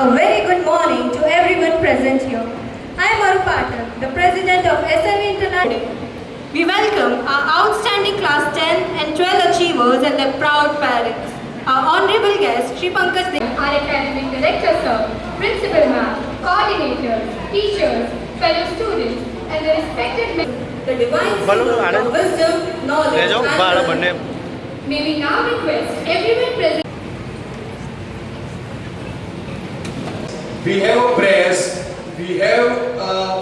A very good morning to everyone present here. I am Aru Patel, the President of SLV International. We welcome our outstanding Class 10 and 12 achievers and their proud parents. Our honorable guest, Shri Pankaj Dev, our academic director, sir, principal ma'am, coordinators, teachers, fellow students, and the respected the divine symbol of wisdom, knowledge, and learning. May we now request everyone present. We have prayers. We have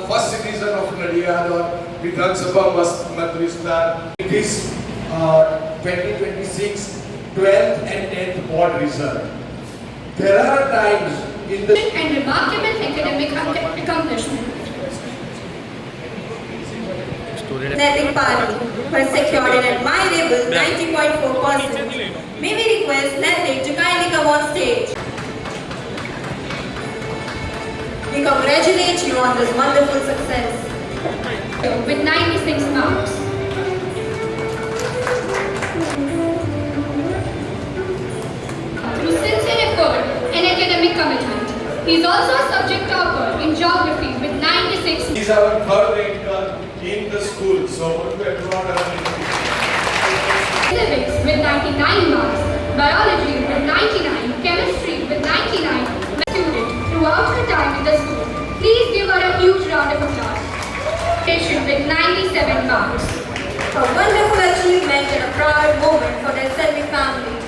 first citizen of Nadiyad or Vidhan Sabha Matristar. It is 2026 12th and 10th board result. There are times in the and remarkable academic accomplishment. Athletic Party for secured an admirable 90.4%. May we request Nathik to kindly come on stage. We congratulate you on this wonderful success. With 96 marks. Through sincere effort and academic commitment, he is also a subject topper in geography with 96. He is our third ranker in the school, so we applaud our Civics with 99 marks, biology with 99, chemistry with 99. Student throughout her time in the school. Please give her a huge round of applause. Patient with 97 marks. A wonderful achievement and a proud moment for the SLV family.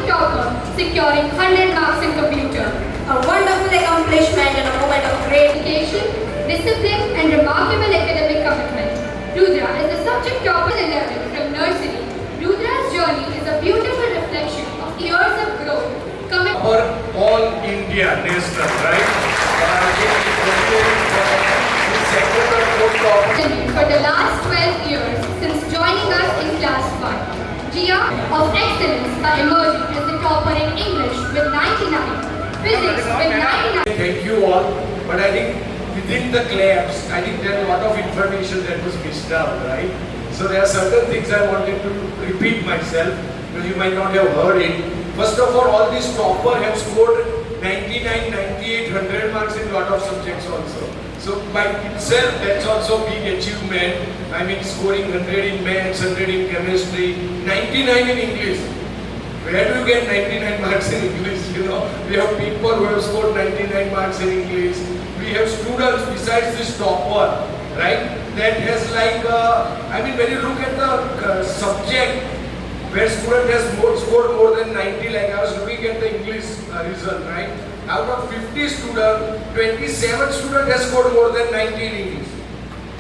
Topper securing 100 marks in computer. A wonderful accomplishment and a moment of great Dedication, discipline, and remarkable academic commitment. Rudra is the subject topper 11 from nursery. Rudra's journey is a beautiful reflection of years of growth. our all India national, right? For the last 12 years since joining us in class 1. Gia of excellence are emerging as the topper in English with 99, physics with 99. Thank you all, but I think within the claps, I think there are a lot of information that was missed out, right? So there are certain things I wanted to repeat myself because you might not have heard it. First of all these topper have scored 99, 98, 100 marks in a lot of subjects also. So by itself, that's also big achievement. I mean, scoring 100 in maths, 100 in chemistry, 99 in English. Where do you get 99 marks in English? You know, we have people who have scored 99 marks in English. We have students besides this topper, right? That has like, I mean, when you look at the subject where student has scored more than 90, like I was looking at the English result, right? Out of 50 students, 27 students has scored more than 90 in English.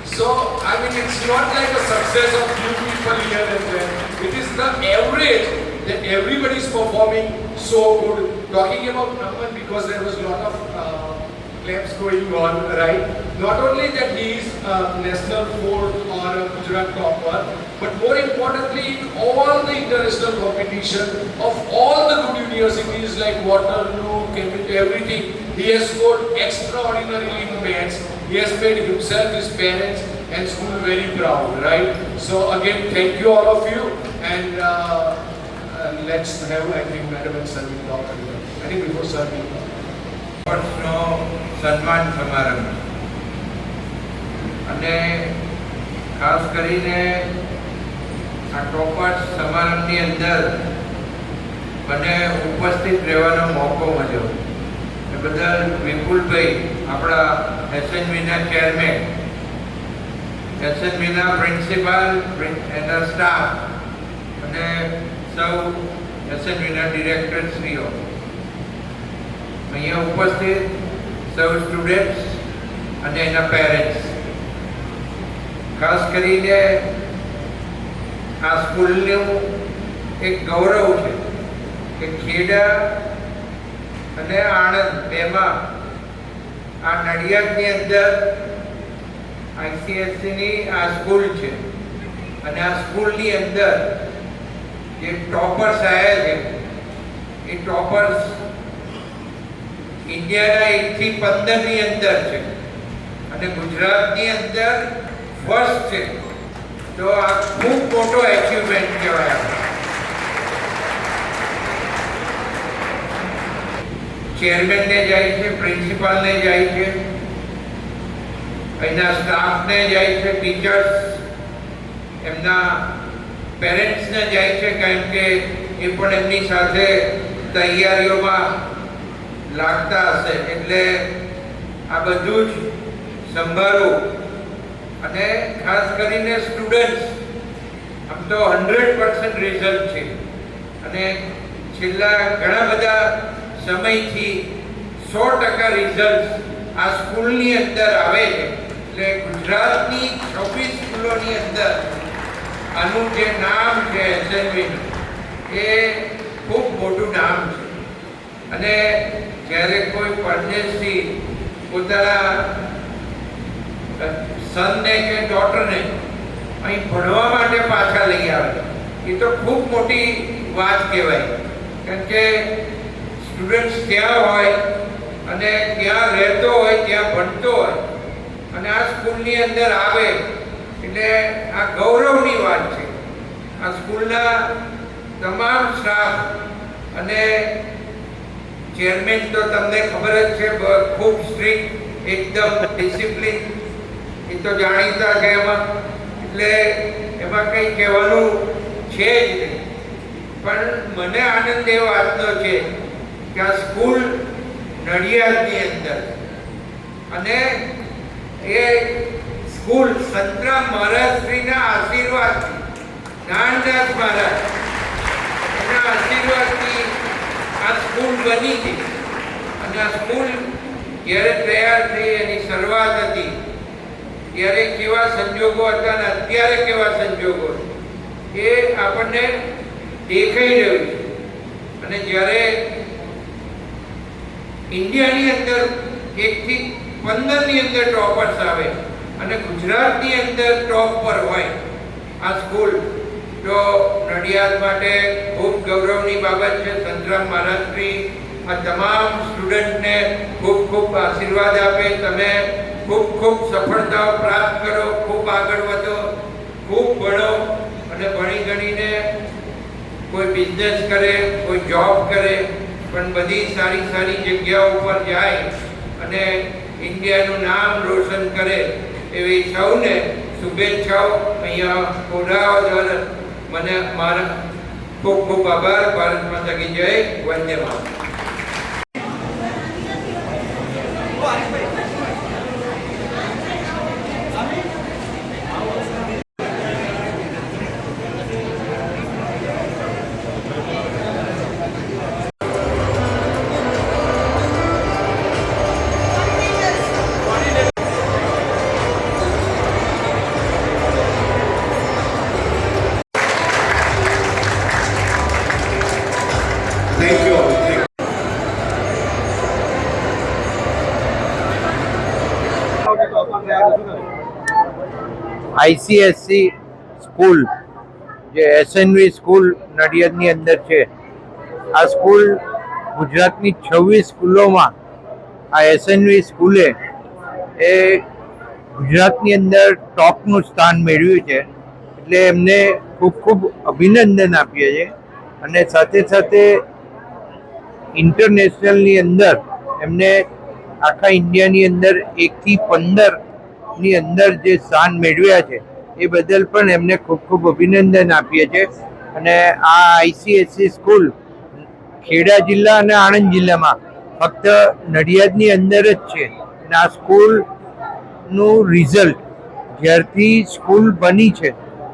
So, I mean, it's not like a success of few people here and there. It is the average that everybody is performing so good. Talking about Naman because there was a lot of claps going on, right? Not only that he is national fourth or a Gujarat topper, but more importantly, in all the international competition of all the good universities like Waterloo, Cambridge, everything, he has scored extraordinarily in maths. He has made himself, his parents, and school very proud, right? So again, thank you all of you, and let's have, I think, Madam and Sir will talk. I think before Sir will talk. વર્ષનો સન્માન સમારંભ અને ખાસ કરીને આ toppers સમારંભની અંદર મને ઉપસ્થિત રહેવાનો મોકો મળ્યો એ બદલ વિપુલભાઈ આપણા એસએનવીના ચેરમેન એસએનવીના પ્રિન્સિપાલ એના સ્ટાફ અને સૌ એસએનવીના ડિરેક્ટરશ્રીઓ અહીંયા ઉપસ્થિત સૌ સ્ટુડન્ટ્સ અને એના પેરેન્ટ્સ ખાસ કરીને આ સ્કૂલનું એક ગૌરવ છે કે ખેડા અને આણંદ બેમાં આ નડિયાદની અંદર આઈસીએસસીની આ સ્કૂલ છે અને આ સ્કૂલની અંદર જે ટોપર્સ આવ્યા છે એ ટોપર્સ ઇન્ડિયાના 1 થી 15 ની અંદર છે અને ગુજરાતની અંદર ફર્સ્ટ છે, તો આ ખૂબ મોટો એચિવમેન્ટ કહેવાય. ચેરમેનને જાય છે, પ્રિન્સિપાલને જાય છે, અહીંના સ્ટાફને જાય છે, ટીચર્સ, એમના પેરેન્ટ્સને જાય છે, કારણ કે એ પણ એમની સાથે તૈયારીઓમાં લાગતા હશે, એટલે આ બધું જ સંભાળવું. અને ખાસ કરીને સ્ટુડન્ટ્સ, આમ તો 100% રિઝલ્ટ છે અને છેલ્લા ઘણા બધા સમયથી 100% રિઝલ્ટ આ સ્કૂલની અંદર આવે છે. એટલે ગુજરાતની 26 સ્કૂલોની અંદર આનું જે નામ છે એસએનવી, એ ખૂબ મોટું નામ છે. અને જ્યારે કોઈ પરદેશથી પોતાના સનને કે ડોટરને અહીં ભણવા માટે પાછા લઈ આવે, એ તો ખૂબ મોટી વાત કહેવાય. કારણ કે સ્ટુડન્ટ્સ ત્યાં હોય અને ત્યાં રહેતો હોય, ત્યાં ભણતો હોય અને આ સ્કૂલની અંદર આવે એટલે આ ગૌરવની વાત છે. આ સ્કૂલના તમામ સ્ટાફ અને ચેરમેન તો તમને ખબર જ છે, ખૂબ સ્ટ્રિક્ટ, એકદમ ડિસિપ્લિન, એ તો જાણીતા છે એમાં, એટલે એમાં કંઈ કહેવાનું છે જ નહીં. પણ મને આનંદ એ વાતનો છે કે આ સ્કૂલ નડિયાદની અંદર, અને એ સ્કૂલ સંતરામ મહારાજશ્રીના આશીર્વાદથી, નાનદાસ મહારાજ એના આશીર્વાદથી આ સ્કૂલ બની હતી. અને આ સ્કૂલ જ્યારે તૈયાર થઈ, એની શરૂઆત હતી, ત્યારે કેવા સંજોગો હતા અને અત્યારે કેવા સંજોગો એ આપણને દેખાઈ રહ્યું છે. અને જ્યારે ઇન્ડિયાની અંદર 1 થી 15 ની અંદર ટોપર્સ આવે અને ગુજરાતની અંદર ટોપ પર હોય આ સ્કૂલ, તો નડિયાદ માટે ખૂબ ગૌરવની બાબત છે. સંતરામ મહારાજશ્રી આ તમામ સ્ટુડન્ટને ખૂબ ખૂબ આશીર્વાદ આપે. તમે ખૂબ ખૂબ સફળતાઓ પ્રાપ્ત કરો, ખૂબ આગળ વધો, ખૂબ ભણો અને ભણી ગણીને કોઈ બિઝનેસ કરે, કોઈ જોબ કરે, પણ બધી સારી સારી જગ્યાઓ પર જાય અને ઇન્ડિયાનું નામ રોશન કરે, એવી સૌને શુભેચ્છાઓ અહીંયા બોલાવવા દ્વારા મને મારા ખૂબ ખૂબ આભાર. ભારત માતા કી જય. Vande Mataram. Thank you all. ICSE school જે એસએનવી સ્કૂલ નડિયાદની અંદર છે, આ સ્કૂલ ગુજરાતની 26 સ્કૂલોમાં આ એસએનવી સ્કૂલે એ ગુજરાતની અંદર ટોપનું સ્થાન મેળવ્યું છે. એટલે એમને ખૂબ ખૂબ અભિનંદન આપીએ છીએ. અને સાથે સાથે ઇન્ટરનેશનલની અંદર એમને આખા ઇન્ડિયાની અંદર 1 થી 15ની અંદર જે સ્થાન મેળવ્યા છે એ બદલ પણ એમને ખૂબ ખૂબ અભિનંદન આપીએ છીએ. અને આ આઈસીએસસી સ્કૂલ ખેડા જિલ્લા અને આણંદ જિલ્લામાં ફક્ત નડિયાદની અંદર જ છે. અને આ સ્કૂલનું રિઝલ્ટ જ્યારથી સ્કૂલ બની છે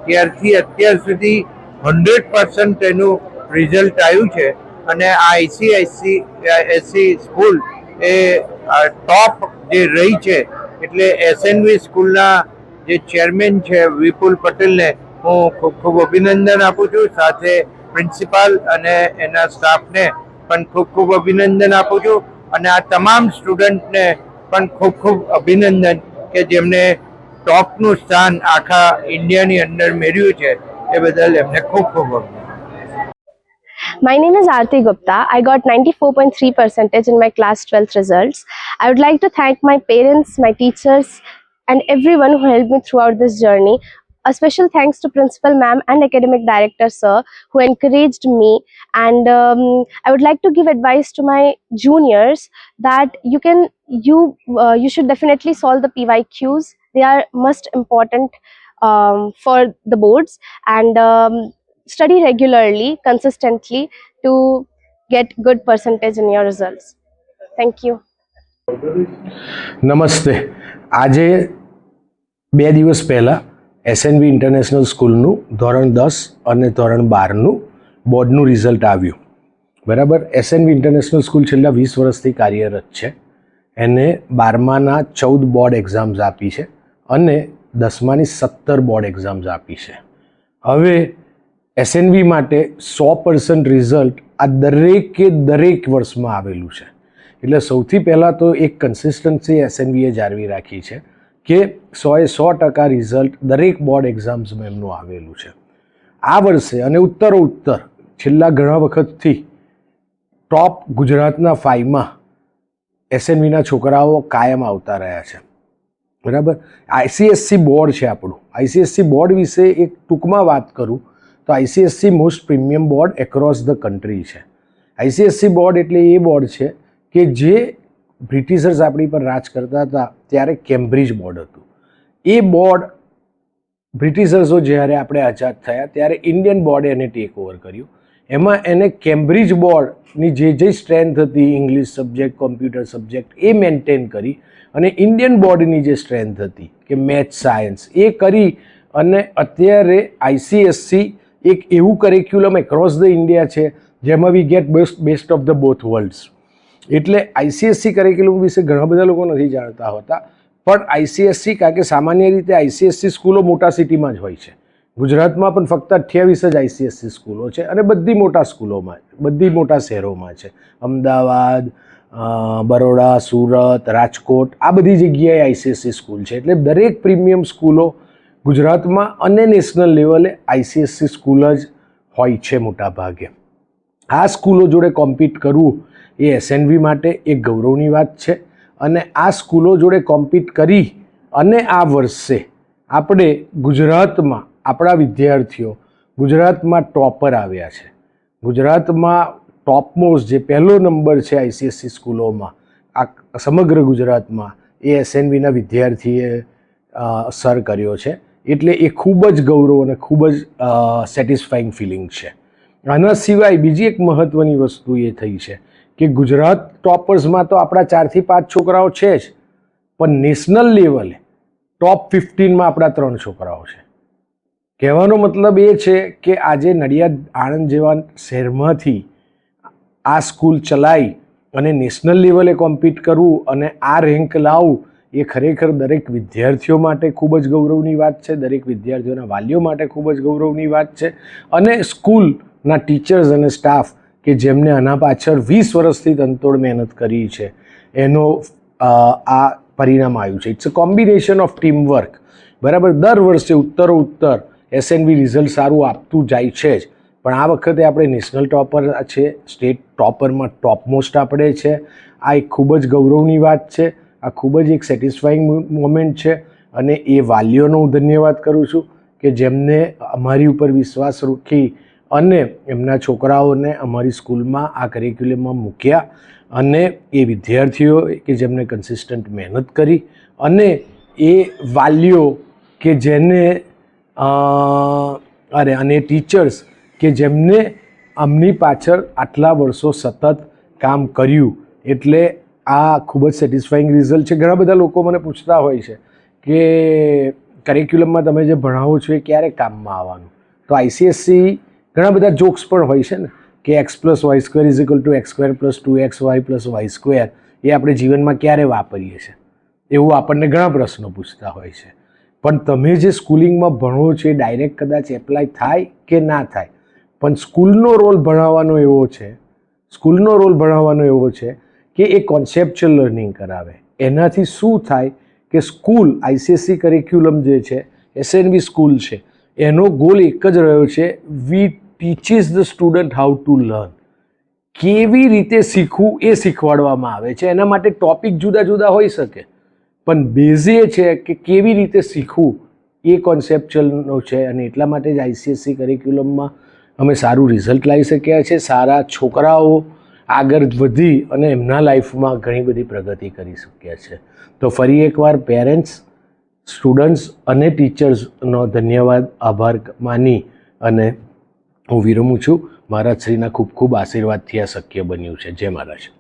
ત્યારથી અત્યાર સુધી 100% એનું રિઝલ્ટ આવ્યું છે. અને આ આઈસીએસસી સ્કૂલ એ ટોપ જે રહી છે, એટલે એસએનવી સ્કૂલના જે ચેરમેન છે વિપુલ પટેલને હું ખૂબ ખૂબ અભિનંદન આપું છું. સાથે પ્રિન્સિપાલ અને એના સ્ટાફને પણ ખૂબ ખૂબ અભિનંદન આપું છું. અને આ તમામ સ્ટુડન્ટને પણ ખૂબ ખૂબ અભિનંદન કે જેમને ટોપનું સ્થાન આખા ઇન્ડિયાની અંદર મેળવ્યું છે, એ બદલ એમને ખૂબ ખૂબ અભિનંદન. My name is Aarti Gupta. I got 94.3% in my class 12th results. I would like to thank my parents, my teachers, and everyone who helped me throughout this journey. A special thanks to Principal Ma'am and Academic Director Sir who encouraged me. And I would like to give advice to my juniors that you should definitely solve the PYQs. They are most important for the boards, and study regularly, consistently to get good percentage in your results. Thank you. નમસ્તે. આજે 2 દિવસ પહેલાં એસએનવી international સ્કૂલનું ધોરણ 10 અને ધોરણ 12નું બોર્ડનું result આવ્યું. બરાબર. એસએનવી ઇન્ટરનેશનલ સ્કૂલ છેલ્લા 20 વર્ષથી કાર્યરત છે. એને 12માના 14 બોર્ડ એક્ઝામ્સ આપી છે અને 10માની 17 બોર્ડ એક્ઝામ્સ આપી છે. હવે એસએનવી માટે 100% રિઝલ્ટ આ દરેક વર્ષમાં આવેલું છે. એટલે સૌથી પહેલાં તો એક કન્સિસ્ટન્સી એસએનવીએ જાળવી રાખી છે કે 100% રિઝલ્ટ દરેક બોર્ડ એક્ઝામ્સમાં એમનું આવેલું છે. આ વર્ષે અને ઉત્તરોત્તર છેલ્લા ઘણા વખતથી ટોપ ગુજરાતના 5માં એસએનવીના છોકરાઓ કાયમ આવતા રહ્યા છે. બરાબર. આઈસીએસસી બોર્ડ છે આપણું. આઈસીએસસી બોર્ડ વિશે એક ટૂંકમાં વાત કરું તો ICSE most premium board across the country છે. આઈસીએસસી બોર્ડ એટલે એ બોર્ડ છે કે જે બ્રિટિશર્સ આપણી પર રાજ કરતા હતા ત્યારે કેમ્બ્રિજ બોર્ડ હતું. એ બોર્ડ બ્રિટિશર્સો જ્યારે આપણે આઝાદ થયા ત્યારે ઇન્ડિયન બોર્ડે એને ટેક ઓવર કર્યું. એમાં એને કેમ્બ્રિજ બોર્ડની જે સ્ટ્રેન્થ હતી, ઇંગ્લિશ સબ્જેક્ટ, કોમ્પ્યુટર સબ્જેક્ટ, એ મેન્ટેન કરી અને ઇન્ડિયન બોર્ડની જે સ્ટ્રેન્થ હતી કે મેથ્સ, સાયન્સ, એ કરી અને અત્યારે આઈસીએસસી એક એવું કરિક્યુલમ એક્રોસ ધ ઇન્ડિયા છે જેમાં we get best of the both world's. એટલે આઈસીએસસી કરિક્યુલમ વિશે ઘણા બધા લોકો નથી જાણતા હોતા, પણ આઈસીએસસી, કારણ કે સામાન્ય રીતે આઈસીએસસી સ્કૂલો મોટા સિટીમાં જ હોય છે. ગુજરાતમાં પણ ફક્ત 28 જ આઈસીએસસી સ્કૂલો છે અને બધી મોટા સ્કૂલોમાં, બધી મોટા શહેરોમાં છે. અમદાવાદ, બરોડા, સુરત, રાજકોટ, આ બધી જગ્યાએ આઈસીએસસી સ્કૂલ છે. એટલે દરેક પ્રીમિયમ સ્કૂલો ગુજરાતમાં અને નેશનલ લેવલે આઈસીએસસી સ્કૂલ જ હોય છે મોટા ભાગે. આ સ્કૂલો જોડે કોમ્પિટ કરવું એ એસએનવી માટે એક ગૌરવની વાત છે. અને આ સ્કૂલો જોડે કોમ્પિટ કરી અને આ વર્ષે આપણે ગુજરાતમાં આપણા વિદ્યાર્થીઓ ગુજરાતમાં ટોપર આવ્યા છે. ગુજરાતમાં ટોપમોસ્ટ જે પહેલો નંબર છે આઈસીએસસી સ્કૂલોમાં આ સમગ્ર ગુજરાતમાં, એ એસએનવીના વિદ્યાર્થીએ સર કર્યો છે. એટલે એ ખૂબ જ ગૌરવ અને ખૂબ જ સેટિસ્ફાઈંગ ફિલિંગ છે. આના સિવાય બીજી એક મહત્ત્વની વસ્તુ એ થઈ છે કે ગુજરાત ટોપર્સમાં તો આપણા 4 થી 5 છોકરાઓ છે જ, પણ નેશનલ લેવલે ટોપ 15માં આપણા 3 છોકરાઓ છે. કહેવાનો મતલબ એ છે કે આજે નડિયાદ, આણંદ જેવા શહેરમાંથી આ સ્કૂલ ચલાવી અને નેશનલ લેવલે કોમ્પિટ કરવું અને આ રેન્ક લાવવું એ ખરેખર દરેક વિદ્યાર્થીઓ માટે ખૂબ જ ગૌરવની વાત છે. દરેક વિદ્યાર્થીઓના વાલીઓ માટે ખૂબ જ ગૌરવની વાત છે. અને સ્કૂલના ટીચર્સ અને સ્ટાફ કે જેમને આના પાછળ 20 વર્ષથી તનતોડ મહેનત કરી છે, એનો આ પરિણામ આવ્યું છે. It's a combination of team work. બરાબર. દર વર્ષે ઉત્તરોત્તર એસએનવી રિઝલ્ટ સારું આપતું જાય છે જ, પણ આ વખતે આપણે નેશનલ ટોપર છે, સ્ટેટ ટોપરમાં ટોપમોસ્ટ આપણે છે. આ એક ખૂબ જ ગૌરવની વાત છે. આ ખૂબ જ એક સેટિસ્ફાઈંગ મોમેન્ટ છે. અને એ વાલીઓનો હું ધન્યવાદ કરું છું કે જેમને અમારી ઉપર વિશ્વાસ રાખી અને એમના છોકરાઓને અમારી સ્કૂલમાં આ કરિક્યુલમમાં મૂક્યા. અને એ વિદ્યાર્થીઓ કે જેમને કન્સિસ્ટન્ટ મહેનત કરી અને એ વાલીઓ કે જેને અને ટીચર્સ કે જેમને આમની પાછળ આટલા વર્ષો સતત કામ કર્યું. એટલે આ ખૂબ જ સેટિસ્ફાઈંગ રિઝલ્ટ છે. ઘણા બધા લોકો મને પૂછતા હોય છે કે કરિક્યુલમમાં તમે જે ભણાવો છો એ ક્યારે કામમાં આવવાનું? તો આઈસીએસસી ઘણા બધા જોક્સ પણ હોય છે ને કે x + y² = x² + 2xy + y², એ આપણે જીવનમાં ક્યારે વાપરીએ છીએ? એવું આપણને ઘણા પ્રશ્નો પૂછતા હોય છે. પણ તમે જે સ્કૂલિંગમાં ભણો છો એ ડાયરેક્ટ કદાચ એપ્લાય થાય કે ના થાય, પણ સ્કૂલનો રોલ ભણાવવાનો એવો છે, કે એ કોન્સેપ્ચ્યુઅલ લર્નિંગ કરાવે. એનાથી શું થાય કે સ્કૂલ, આઈસીએસસી કરિક્યુલમ જે છે, એસએનવી સ્કૂલ છે, એનો ગોલ એક જ રહ્યો છે, we teaches the student how to learn. કેવી રીતે શીખવું એ શીખવાડવામાં આવે છે. એના માટે ટોપિક જુદા જુદા હોઈ શકે, પણ બેઝ એ છે કે કેવી રીતે શીખવું એ કોન્સેપ્ચ્યુઅલનો છે, અને એટલા માટે જ ICSE કરિક્યુલમમાં અમે સારું રિઝલ્ટ લાવી શક્યા છે. સારા છોકરાઓ આગળ વધી અને એમના લાઈફમાં ઘણી બધી પ્રગતિ કરી શક્યા છે. તો ફરી એકવાર પેરેન્ટ્સ, સ્ટુડન્ટ્સ અને ટીચર્સનો ધન્યવાદ, આભાર માની અને હું વિરમું છું. મહારાજ શ્રીના ખૂબ ખૂબ આશીર્વાદથી આ શક્ય બન્યું છે. જય મહારાજ.